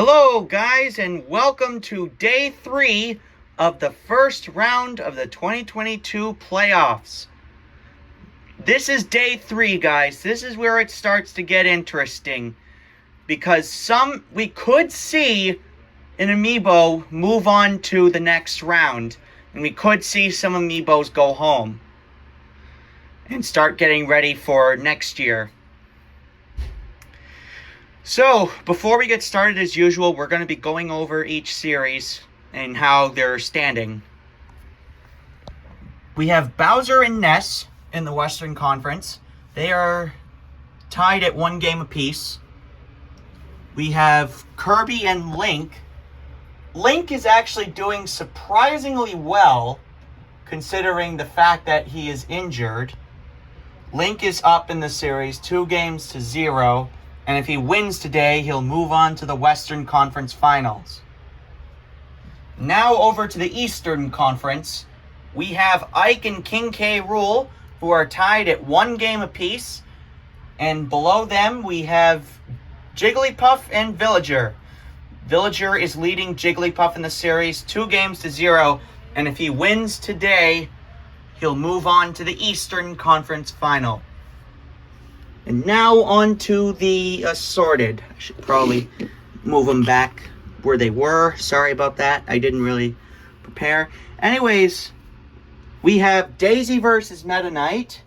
Hello, guys, and welcome to day 3 of the first round of the 2022 playoffs. This is day 3, guys. This is where it starts to get interesting because we could see an amiibo move on to the next round, and we could see some amiibos go home and start getting ready for next year. So, before we get started, as usual, we're going to be going over each series and how they're standing. We have Bowser and Ness in the Western Conference. They are tied at 1 game apiece. We have Kirby and Link. Link is actually doing surprisingly well, considering the fact that he is injured. Link is up in the series 2-0. And if he wins today, he'll move on to the Western Conference Finals. Now over to the Eastern Conference. We have Ike and King K. Rool, who are tied at 1 game apiece. And below them, we have Jigglypuff and Villager. Villager is leading Jigglypuff in the series 2-0. And if he wins today, he'll move on to the Eastern Conference Final. And now on to the assorted. I should probably move them back where they were. Sorry about that. I didn't really prepare. Anyways, we have Daisy versus Meta Knight,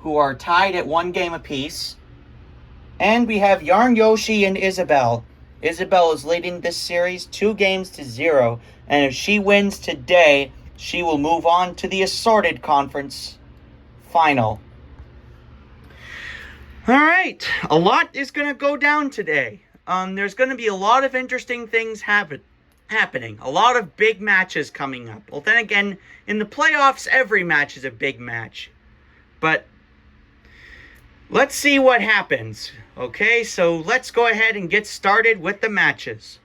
who are tied at 1 game apiece. And we have Yarn Yoshi and Isabelle. Isabelle is leading this series 2-0. And if she wins today, she will move on to the assorted conference final. Alright, a lot is going to go down today. There's going to be a lot of interesting things happening. A lot of big matches coming up. Well, then again, in the playoffs, every match is a big match. But let's see what happens. Okay, so let's go ahead and get started with the matches.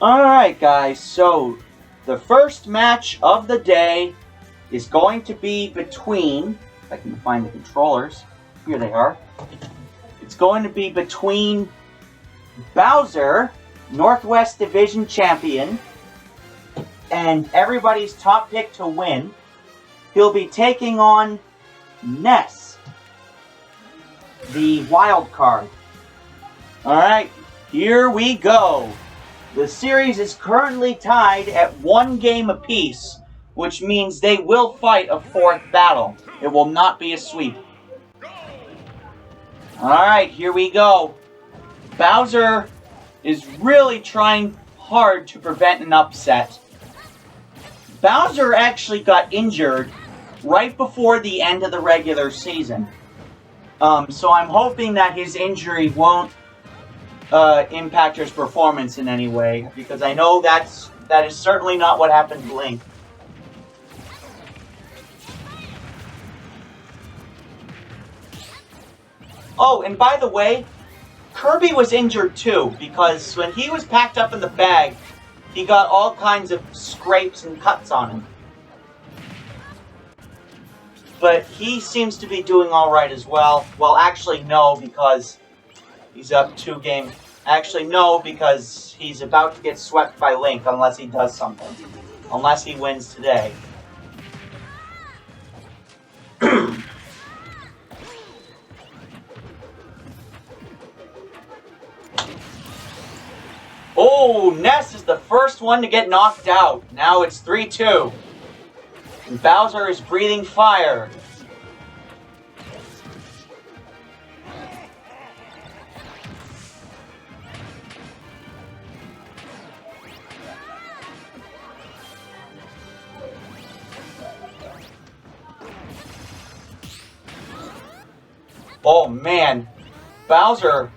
Alright, guys, so the first match of the day is going to be between, if I can find the controllers, here they are. It's going to be between Bowser, Northwest Division Champion, and everybody's top pick to win. He'll be taking on Ness, the wild card. Alright, here we go. The series is currently tied at 1 game apiece, which means they will fight a 4th battle. It will not be a sweep. Alright, here we go. Bowser is really trying hard to prevent an upset. Bowser actually got injured right before the end of the regular season. So I'm hoping that his injury won't impact his performance in any way, because I know that is certainly not what happened to Link. Oh, and by the way, Kirby was injured too, because when he was packed up in the bag, he got all kinds of scrapes and cuts on him. But he seems to be doing alright as well. Well, actually no, because he's up 2 games. Actually no, because he's about to get swept by Link unless he does something. Unless he wins today. Oh, Ness is the first one to get knocked out. Now it's 3-2. And Bowser is breathing fire. Oh man, Bowser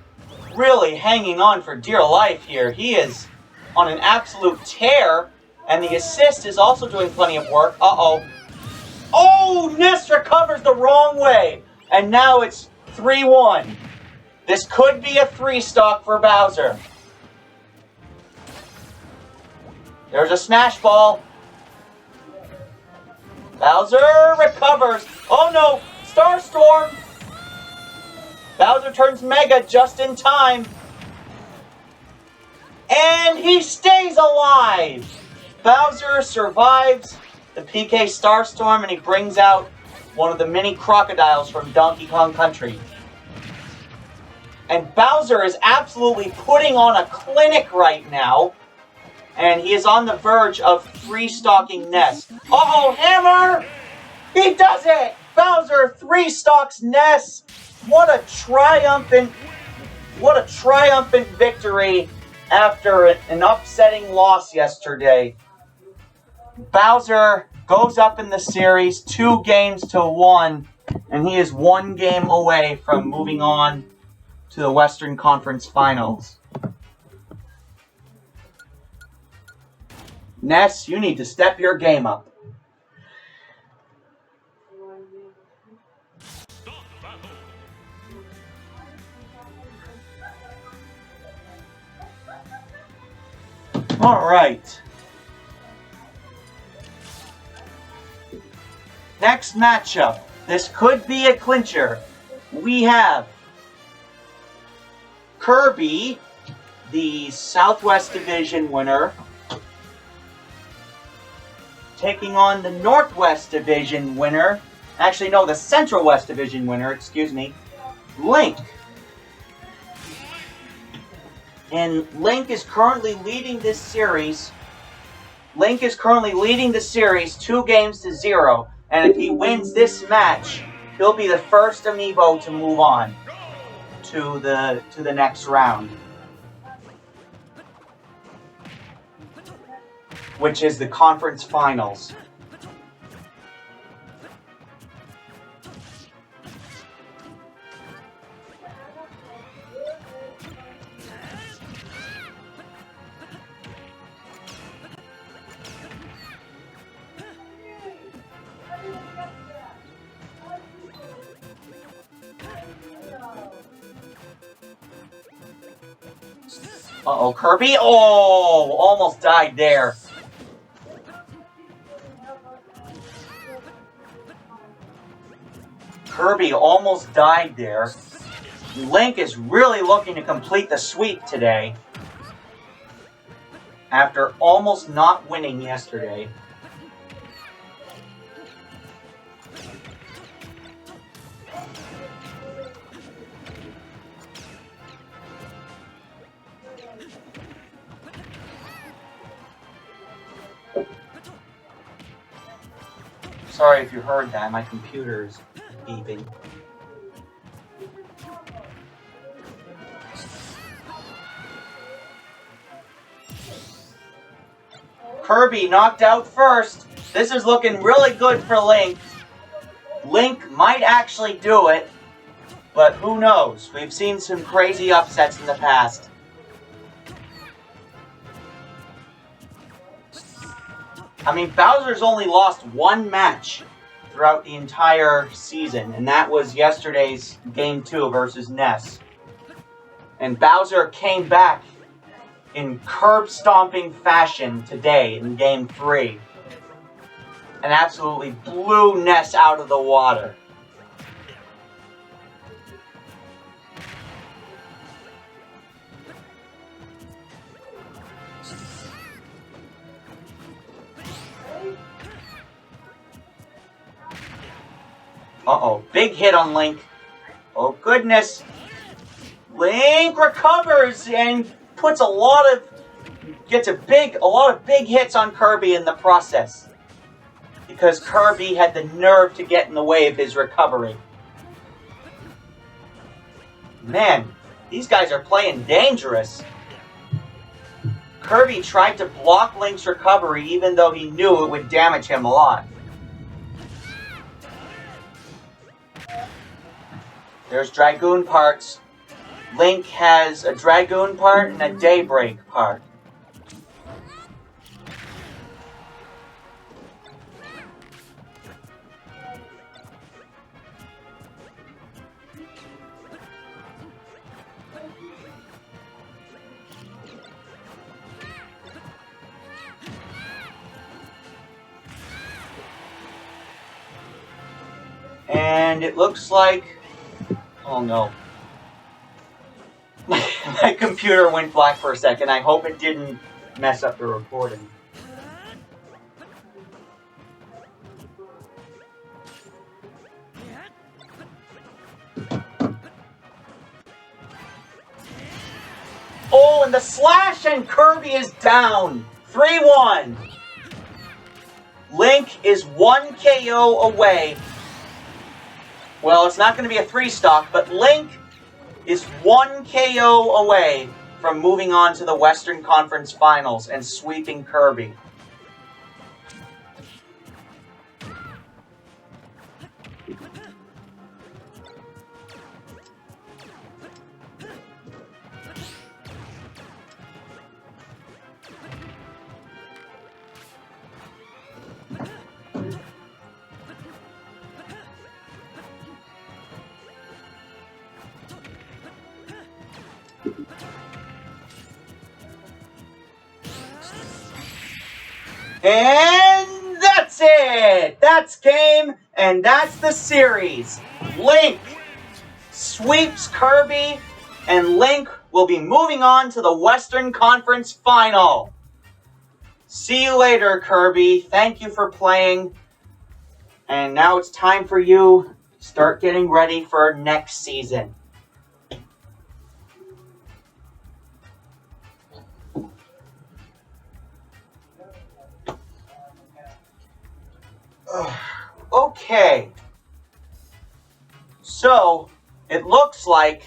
really hanging on for dear life here. He is on an absolute tear, and the assist is also doing plenty of work. Uh-oh. Oh, Ness recovers the wrong way, and now it's 3-1. This could be a 3-stock for Bowser. There's a smash ball. Bowser recovers. Oh no, Starstorm. Bowser turns Mega just in time. And he stays alive! Bowser survives the PK Starstorm and he brings out one of the mini crocodiles from Donkey Kong Country. And Bowser is absolutely putting on a clinic right now. And he is on the verge of three-stocking Ness. Uh-oh, Hammer! He does it! Bowser three-stocks Ness! What a triumphant victory after an upsetting loss yesterday. Bowser goes up in the series 2-1, and he is 1 game away from moving on to the Western Conference Finals. Ness, you need to step your game up. All right. Next matchup. This could be a clincher. We have Kirby, the Southwest Division winner, taking on the Northwest Division winner. Actually, no, the Central West Division winner, excuse me, Link. And Link is currently leading this series. Link is currently leading the series 2-0. And if he wins this match, he'll be the first amiibo to move on to the next round, which is the conference finals. Uh-oh, Kirby. Oh, almost died there. Kirby almost died there. Link is really looking to complete the sweep today after almost not winning yesterday. Sorry if you heard that, my computer's beeping. Kirby knocked out first. This is looking really good for Link. Link might actually do it, but who knows? We've seen some crazy upsets in the past. I mean, Bowser's only lost 1 match throughout the entire season, and that was yesterday's Game 2 versus Ness. And Bowser came back in curb-stomping fashion today in Game 3 and absolutely blew Ness out of the water. Uh-oh, big hit on Link. Oh goodness. Link recovers and puts gets a lot of big hits on Kirby in the process, because Kirby had the nerve to get in the way of his recovery. Man, these guys are playing dangerous. Kirby tried to block Link's recovery even though he knew it would damage him a lot. There's Dragoon parts. Link has a Dragoon part and a Daybreak part. And it looks like... oh no. My computer went black for a second. I hope it didn't mess up the recording. Oh, and the slash and Kirby is down. 3-1. Link is 1 KO away. Well, it's not going to be a 3-stock, but Link is 1 KO away from moving on to the Western Conference Finals and sweeping Kirby. And that's it! That's game, and that's the series. Link sweeps Kirby, and Link will be moving on to the Western Conference Final. See you later, Kirby. Thank you for playing. And now it's time for you to start getting ready for next season. Okay, so it looks like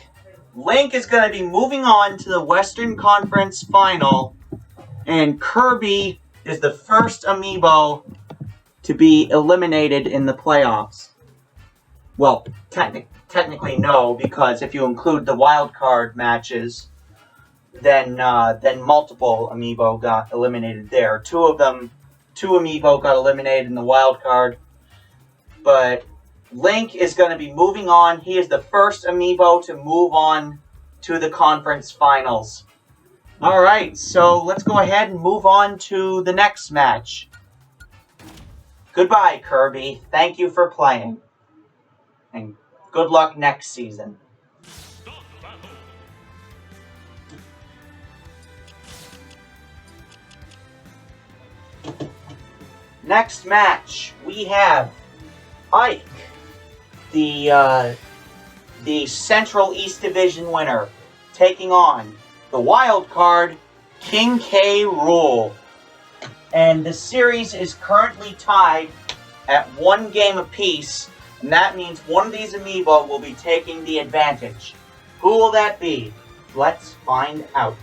Link is going to be moving on to the Western Conference Final, and Kirby is the first amiibo to be eliminated in the playoffs. Well, technically no, because if you include the wild card matches, then multiple amiibo got eliminated there. Two amiibo got eliminated in the wild card. But Link is going to be moving on. He is the first amiibo to move on to the conference finals. Alright, so let's go ahead and move on to the next match. Goodbye, Kirby. Thank you for playing. And good luck next season. Next match, we have Ike, the Central East Division winner, taking on the wild card, King K. Rool. And the series is currently tied at 1 game apiece, and that means one of these amiibo will be taking the advantage. Who will that be? Let's find out.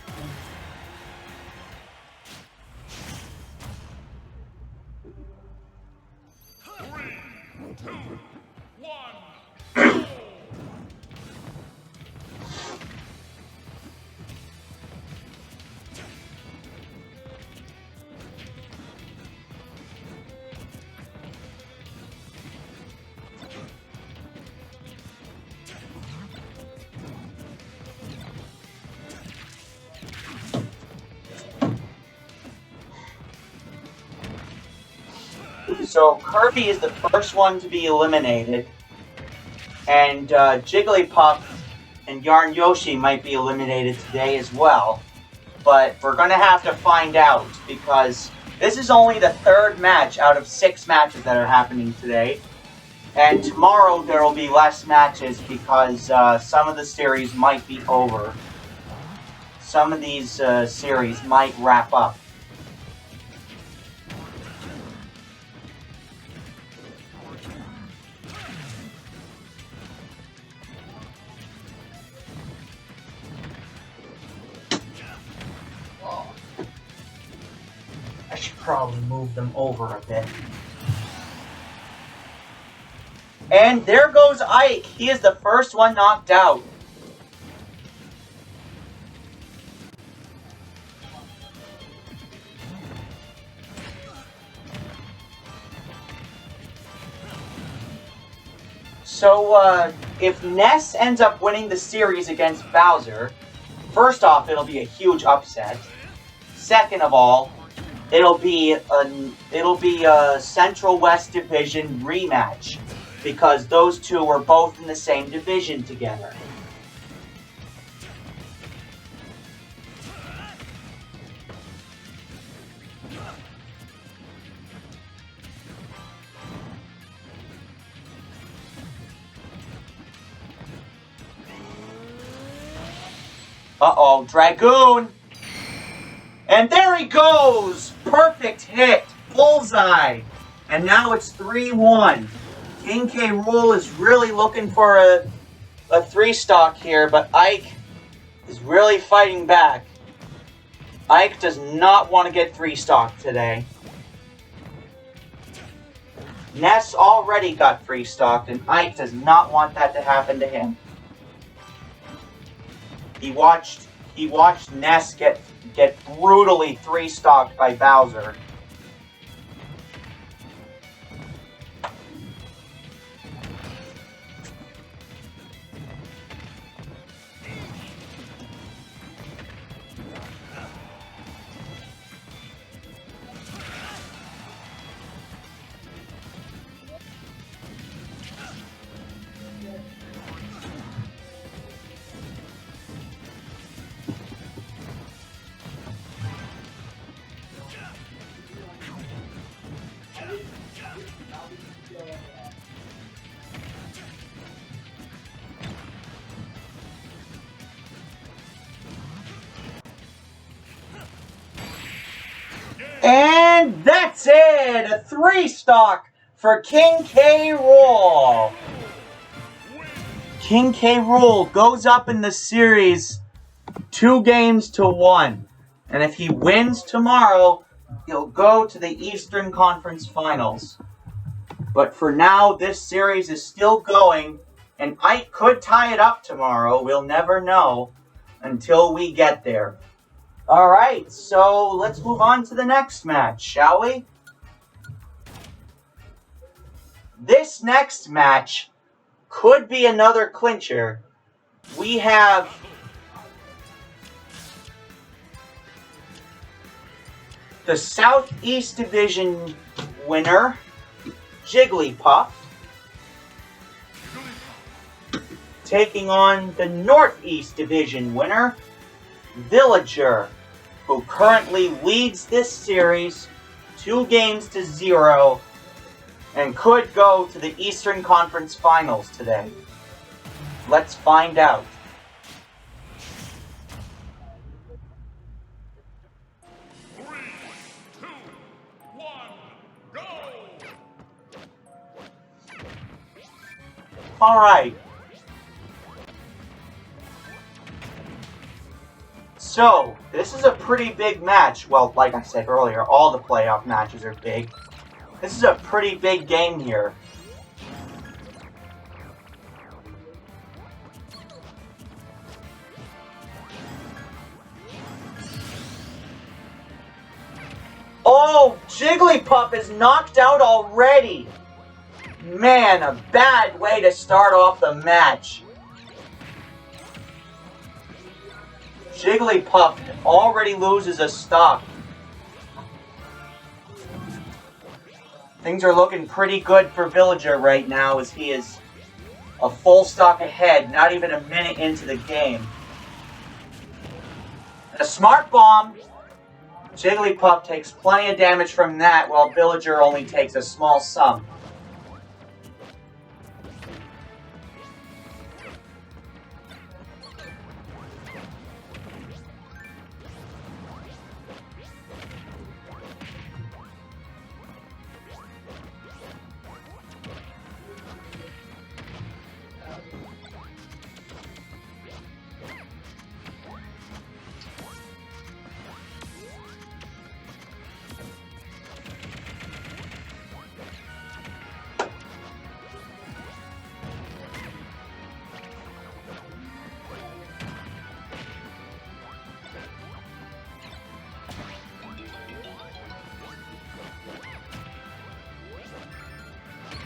So Kirby is the first one to be eliminated, and Jigglypuff and Yarn Yoshi might be eliminated today as well. But we're going to have to find out, because this is only the 3rd match out of 6 matches that are happening today. And tomorrow there will be less matches because some of the series might be over. Some of these series might wrap up. I should probably move them over a bit. And there goes Ike. He is the first one knocked out. So, if Ness ends up winning the series against Bowser, first off, it'll be a huge upset. Second of all, it'll be a Central West Division rematch, because those two were both in the same division together. Uh-oh, Dragoon! And there he goes! Perfect hit! Bullseye! And now it's 3-1. King K. Rool is really looking for a 3-stock here, but Ike is really fighting back. Ike does not want to get 3-stock today. Ness already got 3-stocked, and Ike does not want that to happen to him. He watched Ness get brutally 3-stocked by Bowser. And that's it! A 3-stock for King K. Rool. King K. Rool goes up in the series 2-1. And if he wins tomorrow, he'll go to the Eastern Conference Finals. But for now, this series is still going, and Ike could tie it up tomorrow. We'll never know until we get there. Alright, so let's move on to the next match, shall we? This next match could be another clincher. We have the Southeast Division winner, Jigglypuff, taking on the Northeast Division winner, Villager, who currently leads this series 2-0 and could go to the Eastern Conference Finals today. Let's find out. Alright. So, this is a pretty big match. Well, like I said earlier, all the playoff matches are big. This is a pretty big game here. Oh, Jigglypuff is knocked out already. Man, a bad way to start off the match. Jigglypuff already loses a stock. Things are looking pretty good for Villager right now as he is a full stock ahead, not even a minute into the game. And a Smart Bomb. Jigglypuff takes plenty of damage from that, while Villager only takes a small sum.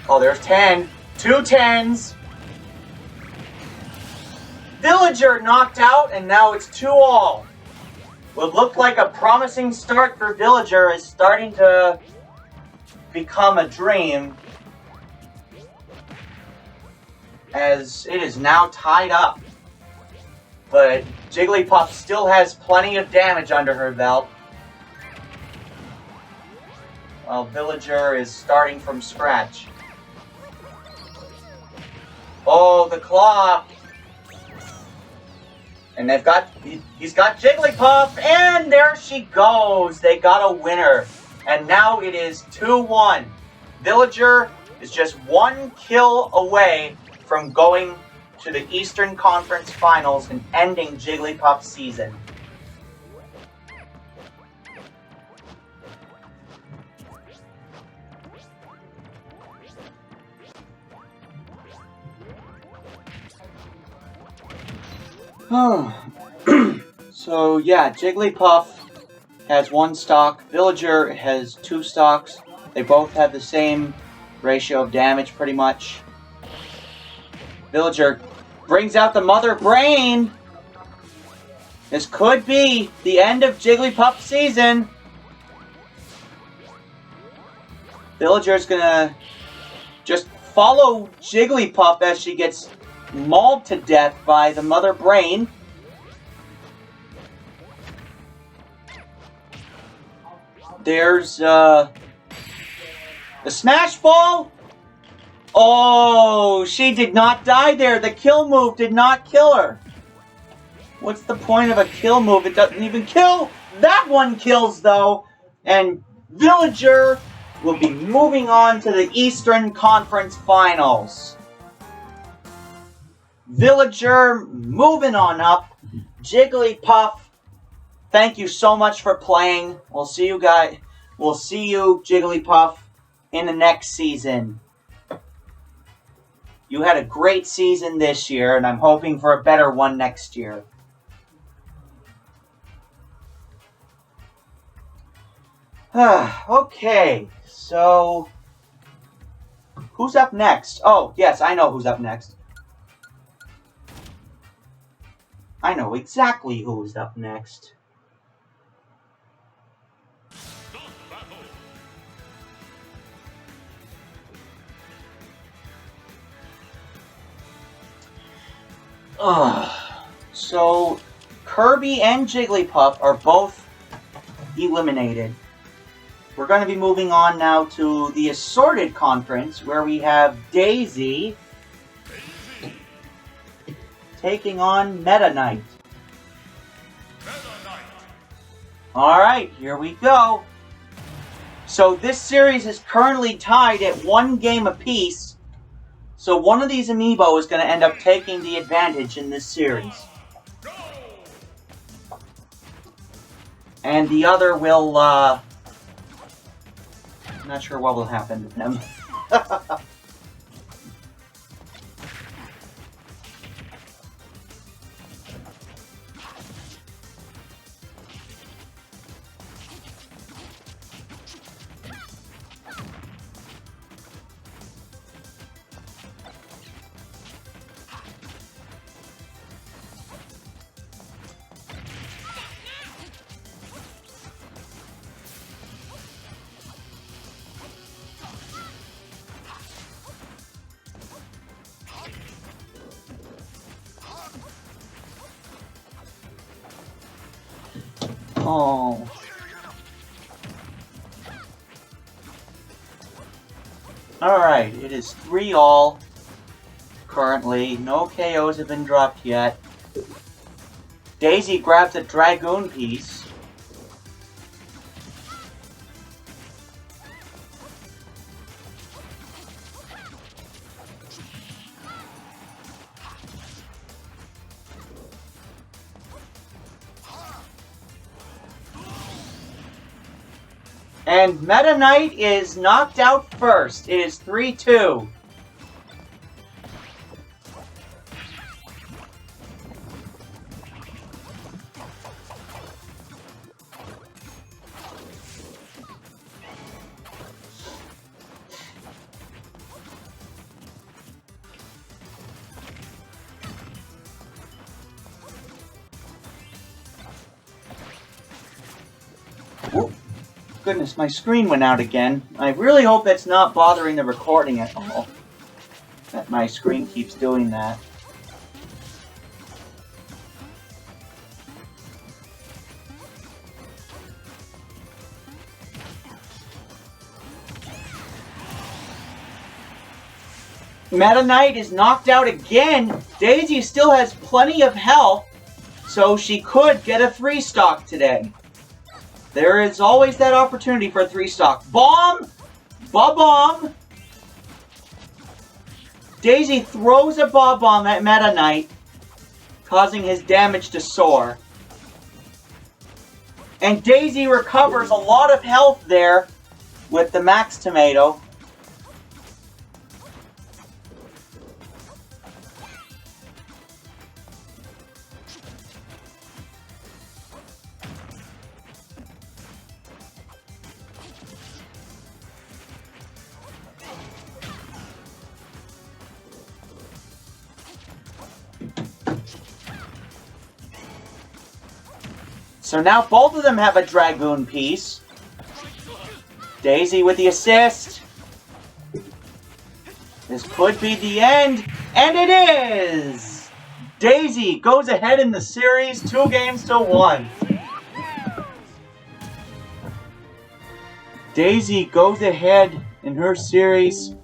Oh, there's 10. 2 10s. Villager knocked out, and now it's 2-all. What looked like a promising start for Villager is starting to become a dream, as it is now tied up. But Jigglypuff still has plenty of damage under her belt, while Villager is starting from scratch. Oh, the claw! And he's got Jigglypuff, and there she goes. They got a winner. And now it is 2-1. Villager is just 1 kill away from going to the Eastern Conference Finals and ending Jigglypuff's season. So yeah, Jigglypuff has 1 stock, Villager has 2 stocks. They both have the same ratio of damage pretty much. Villager brings out the Mother Brain. This could be the end of Jigglypuff's season. Villager's gonna just follow Jigglypuff as she gets mauled to death by the Mother Brain. There's the Smash Ball. Oh, she did not die there. The kill move did not kill her. What's the point of a kill move? It doesn't even kill. That one kills though. And Villager will be moving on to the Eastern Conference Finals. Villager moving on up. Jigglypuff, thank you so much for playing. We'll see you guys. We'll see you, Jigglypuff, in the next season. You had a great season this year, and I'm hoping for a better one next year. Okay, so who's up next? Oh, yes, I know who's up next. I know exactly who's up next. So Kirby and Jigglypuff are both eliminated. We're going to be moving on now to the Assorted Conference, where we have Daisy taking on Meta Knight. Alright, here we go. So this series is currently tied at 1 game apiece. So one of these amiibo is going to end up taking the advantage in this series. And the other will, I'm not sure what will happen to them. Oh. Alright, it is 3-all currently. No KOs have been dropped yet. Daisy grabs a Dragoon piece. And Meta Knight is knocked out first. It is 3-2. Whoop. Goodness, my screen went out again. I really hope that's not bothering the recording at all. That my screen keeps doing that. Meta Knight is knocked out again. Daisy still has plenty of health. So she could get a 3-stock today. There is always that opportunity for a 3-stock. Bomb! Bob-bomb! Daisy throws a Bob-bomb at Meta Knight, causing his damage to soar. And Daisy recovers a lot of health there with the Max Tomato. So now both of them have a Dragoon piece. Daisy with the assist. This could be the end, and it is! Daisy goes ahead in the series, 2-1. Daisy goes ahead in her series,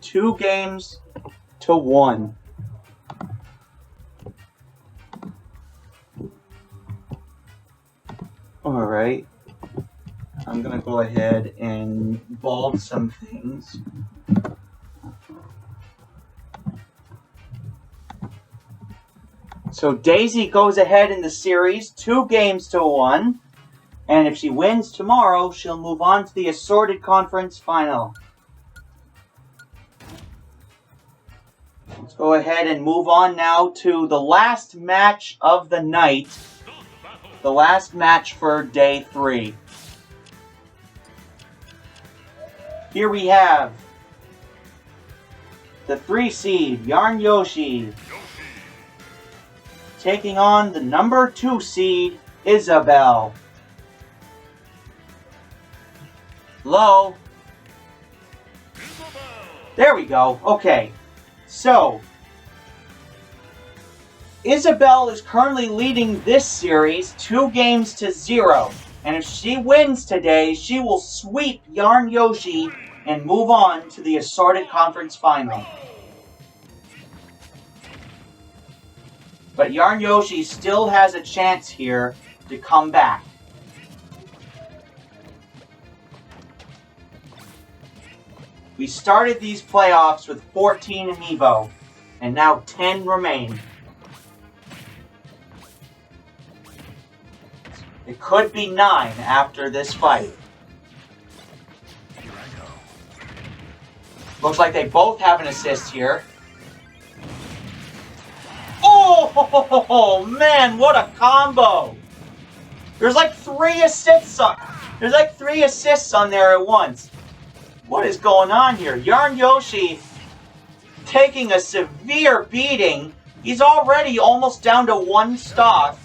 2-1. Alright, I'm gonna go ahead and bulb some things. So Daisy goes ahead in the series, 2-1, and if she wins tomorrow, she'll move on to the Assorted Conference Final. Let's go ahead and move on now to the last match of the night. The last match for day 3. Here we have the 3 seed, Yarn Yoshi, taking on the number 2 seed, Isabelle. Hello? There we go. Okay. So, Isabelle is currently leading this series 2-0. And if she wins today, she will sweep Yarn Yoshi and move on to the Assorted Conference Final. But Yarn Yoshi still has a chance here to come back. We started these playoffs with 14 amiibo, and now 10 remain. It could be 9 after this fight. Looks like they both have an assist here. Oh, man, what a combo! There's like 3 assists on. There's like 3 assists on there at once. What is going on here? Yarn Yoshi taking a severe beating. He's already almost down to 1 stock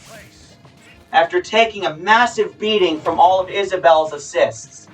after taking a massive beating from all of Isabelle's assists.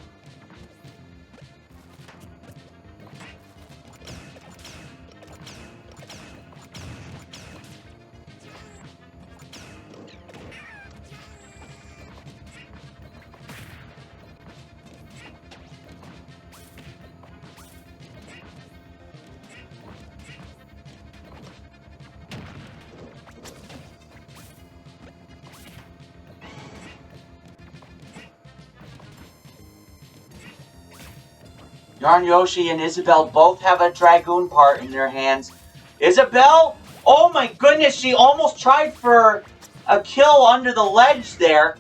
Yarn Yoshi and Isabelle both have a Dragoon part in their hands. Isabelle, oh my goodness, she almost tried for a kill under the ledge there.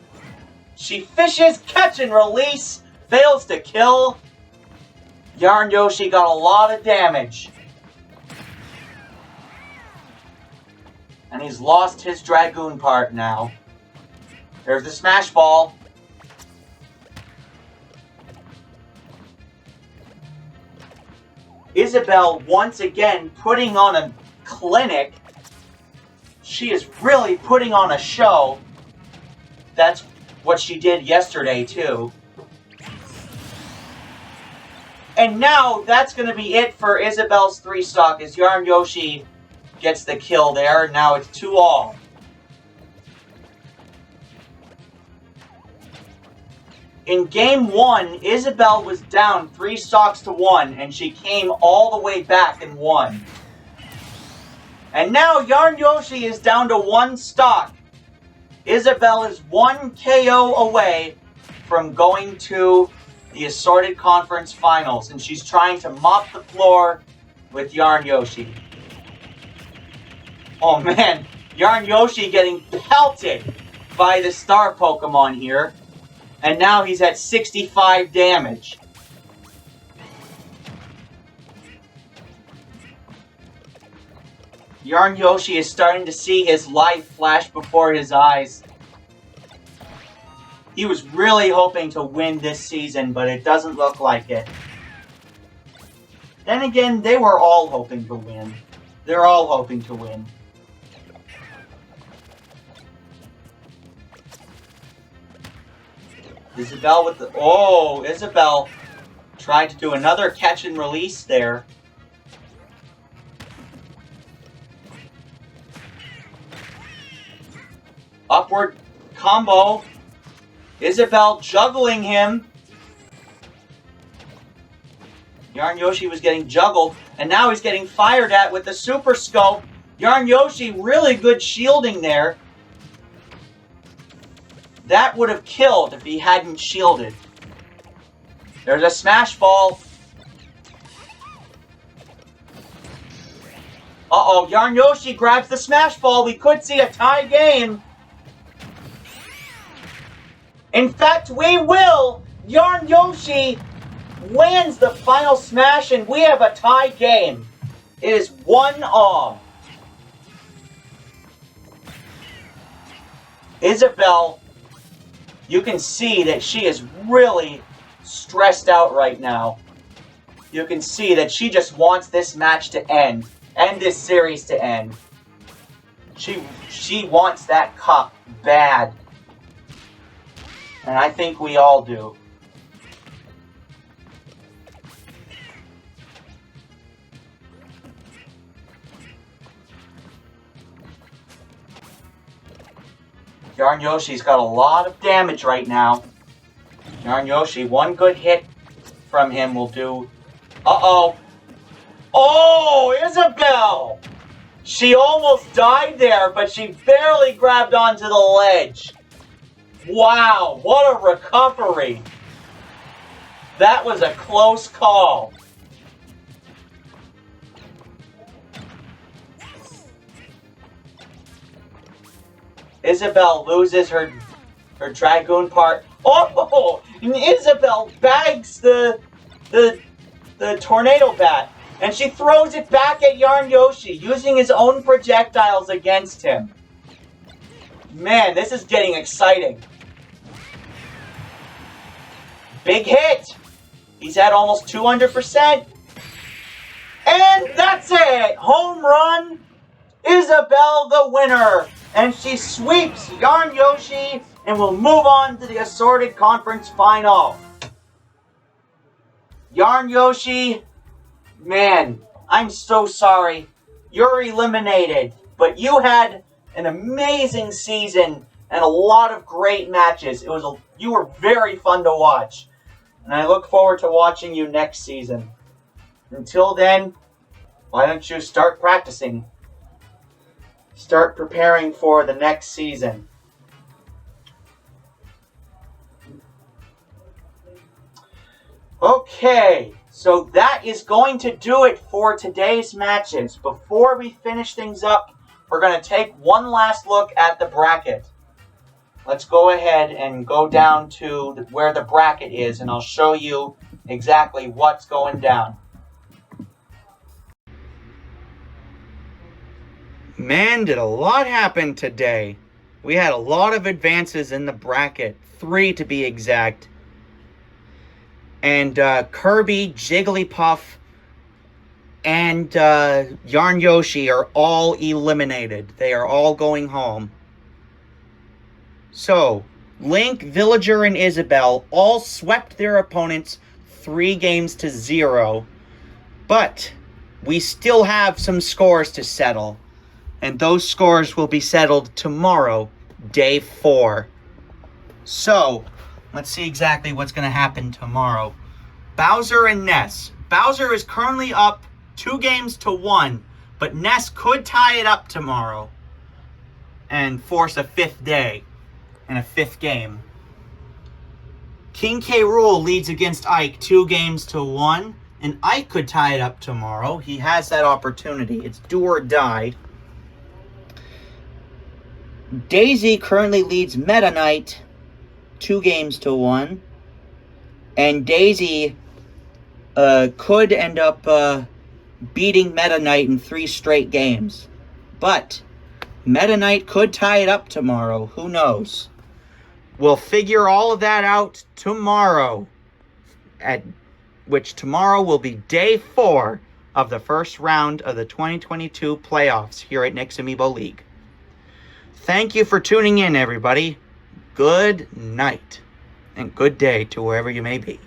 She fishes, catch and release, fails to kill. Yarn Yoshi got a lot of damage. And he's lost his Dragoon part now. There's the Smash Ball. Isabelle once again putting on a clinic. She is really putting on a show. That's what she did yesterday too. And now that's going to be it for Isabelle's 3 stock as Yarn Yoshi gets the kill there. Now it's 2-all. In game 1, Isabelle was down 3 stocks to 1, and she came all the way back and won. And now Yarn Yoshi is down to 1 stock, Isabel is 1 KO away from going to the Assorted Conference Finals, and she's trying to mop the floor with Yarn Yoshi. Oh man, Yarn Yoshi getting pelted by the star Pokemon here, and now he's at 65 damage. Yarn Yoshi is starting to see his life flash before his eyes. He was really hoping to win this season, but it doesn't look like it. Then again, they were all hoping to win. They're all hoping to win. Isabel with the... Oh, Isabel tried to do another catch and release there. Upward combo. Isabel juggling him. Yarn Yoshi was getting juggled, and now he's getting fired at with the Super Scope. Yarn Yoshi, really good shielding there. That would have killed if he hadn't shielded. There's a Smash Ball. Uh-oh, Yarn Yoshi grabs the Smash Ball. We could see a tie game. In fact, we will. Yarn Yoshi wins the final smash, and we have a tie game. It is 1-all. Isabel, you can see that she is really stressed out right now. You can see that she just wants this match to end, and this series to end. She wants that cup bad. And I think we all do. Yarn Yoshi's got a lot of damage right now. Yarn Yoshi, one good hit from him will do... Uh-oh. Oh, Isabel! She almost died there, but she barely grabbed onto the ledge. Wow, what a recovery. That was a close call. Isabel loses her Dragoon part. Oh, and Isabel bags the Tornado Bat, and she throws it back at Yarn Yoshi, using his own projectiles against him. Man, this is getting exciting. Big hit! He's at almost 200%. And that's it! Home run! Isabel the winner! And she sweeps Yarn Yoshi and will move on to the Assorted Conference Final. Yarn Yoshi, man, I'm so sorry. You're eliminated. But you had an amazing season and a lot of great matches. You were very fun to watch. And I look forward to watching you next season. Until then, why don't you start practicing? Start preparing for the next season. Okay, so that is going to do it for today's matches. Before we finish things up, we're going to take one last look at the bracket. Let's go ahead and go down to where the bracket is, and I'll show you exactly what's going down. Man, did a lot happen today. We had a lot of advances in the bracket, 3 to be exact. And Kirby, Jigglypuff, and Yarn Yoshi are all eliminated. They are all going home. So, Link, Villager, and Isabel all swept their opponents 3-0. But we still have some scores to settle. And those scores will be settled tomorrow, day 4. So, let's see exactly what's going to happen tomorrow. Bowser and Ness. Bowser is currently up 2-1, but Ness could tie it up tomorrow and force a 5th day. in a 5th game. King K. Rool leads against Ike 2-1, and Ike could tie it up tomorrow. He has that opportunity. It's do or die. Daisy currently leads Meta Knight 2-1, and Daisy could end up beating Meta Knight in 3 straight games. But Meta Knight could tie it up tomorrow. Who knows? We'll figure all of that out tomorrow, which tomorrow will be day 4 of the first round of the 2022 playoffs here at Nick's Amiibo League. Thank you for tuning in, everybody. Good night and good day to wherever you may be.